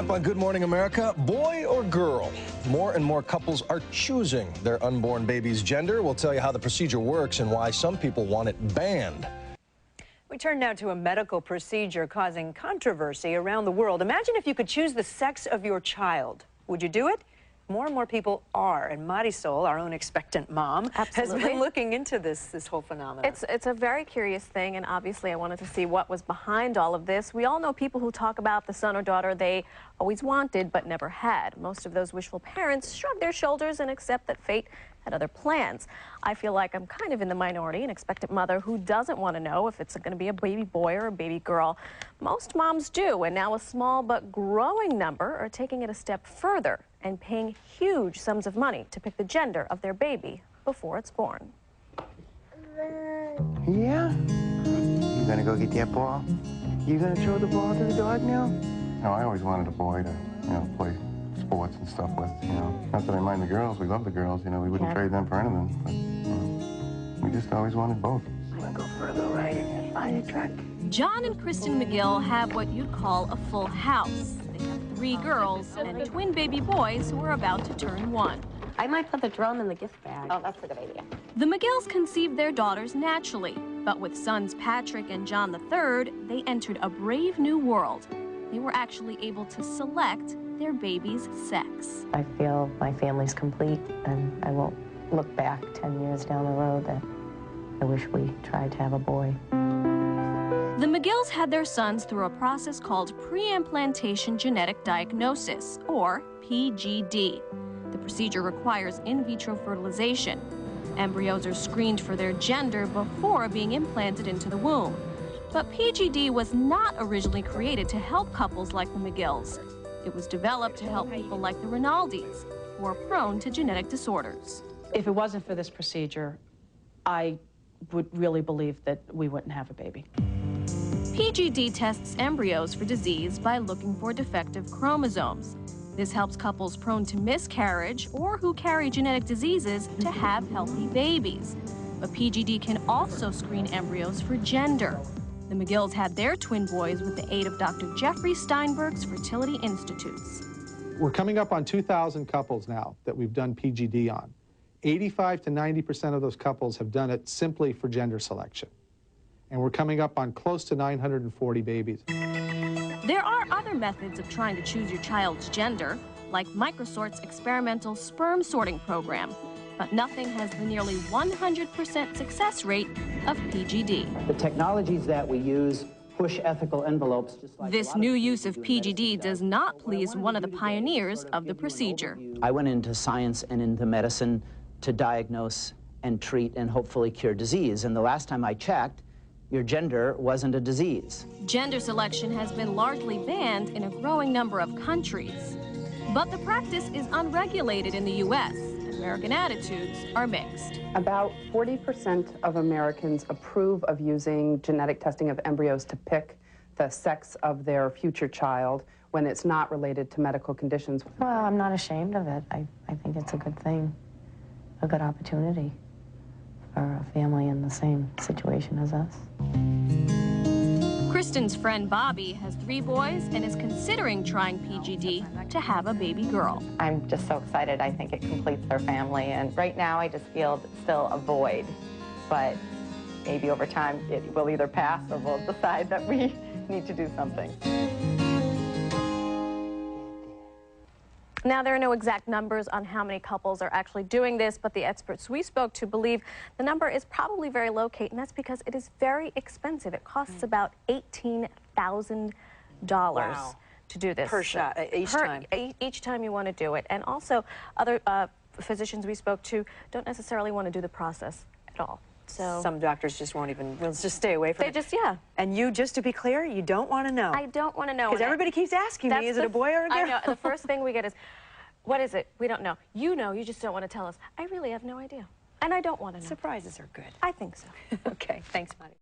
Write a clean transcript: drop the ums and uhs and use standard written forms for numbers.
up on Good Morning America, boy or girl? More and more couples are choosing their unborn baby's gender. We'll tell you how the procedure works and why some people want it banned. We turn now to a medical procedure causing controversy around the world. Imagine if you could choose the sex of your child. Would you do it? More and more people are, and Marisol, our own expectant mom, has been looking into this whole phenomenon. It's a very curious thing, and obviously I wanted to see what was behind all of this. We all know people who talk about the son or daughter they always wanted but never had. Most of those wishful parents shrug their shoulders and accept that fate had other plans. I feel like I'm kind of in the minority, an expectant mother who doesn't want to know if it's going to be a baby boy or a baby girl. Most moms do, and now a small but growing number are taking it a step further and paying huge sums of money to pick the gender of their baby before it's born. Yeah? You gonna go get that ball? You gonna throw the ball to the dog now? No, I always wanted a boy to, play sports and stuff with, Not that I mind the girls, we love the girls, we wouldn't trade them for anything, but, we just always wanted both. I'm gonna go for a little ride in that fire truck. John and Kristen McGill have what you'd call a full house. They have 3 girls and twin baby boys who are about to turn 1. I might put the drum in the gift bag. Oh, that's a good idea. The McGills conceived their daughters naturally, but with sons Patrick and John III, they entered a brave new world. They were actually able to select their baby's sex. I feel my family's complete, and I won't look back 10 years down the road that I wish we tried to have a boy. The McGills had their sons through a process called pre-implantation genetic diagnosis, or PGD. The procedure requires in vitro fertilization. Embryos are screened for their gender before being implanted into the womb. But PGD was not originally created to help couples like the McGills. It was developed to help people like the Rinaldis, who are prone to genetic disorders. If it wasn't for this procedure, I would really believe that we wouldn't have a baby. PGD tests embryos for disease by looking for defective chromosomes. This helps couples prone to miscarriage or who carry genetic diseases to have healthy babies. But PGD can also screen embryos for gender. The McGills had their twin boys with the aid of Dr. Jeffrey Steinberg's Fertility Institutes. We're coming up on 2,000 couples now that we've done PGD on. 85 to 90% of those couples have done it simply for gender selection. And we're coming up on close to 940 babies. There are other methods of trying to choose your child's gender, like Microsort's experimental sperm sorting program. But nothing has the nearly 100% success rate of PGD. The technologies that we use push ethical envelopes. Just like this new use of PGD does not please one of the pioneers of the procedure. I went into science and into medicine to diagnose and treat and hopefully cure disease. And the last time I checked, your gender wasn't a disease. Gender selection has been largely banned in a growing number of countries. But the practice is unregulated in the U.S. American attitudes are mixed. About 40% of Americans approve of using genetic testing of embryos to pick the sex of their future child when it's not related to medical conditions. Well, I'm not ashamed of it. I think it's a good thing, a good opportunity for a family in the same situation as us. Kristen's friend Bobby has 3 boys and is considering trying PGD to have a baby girl. I'm just so excited. I think it completes our family, and right now I just feel still a void, but maybe over time it will either pass or we'll decide that we need to do something. Now, there are no exact numbers on how many couples are actually doing this, but the experts we spoke to believe the number is probably very low, Kate, and that's because it is very expensive. It costs about $18,000 to do this. Per shot, each time? Each time you want to do it. And also, other physicians we spoke to don't necessarily want to do the process at all. So some doctors just won't even, will just stay away from it. They just, yeah. And you, just to be clear, you don't want to know. I don't want to know. Because everybody keeps asking me, is it a boy or a girl? I know. The first thing we get is, what is it? We don't know. You know, you just don't want to tell us. I really have no idea. And I don't want to know. Surprises are good. I think so. Okay, thanks, Maddie.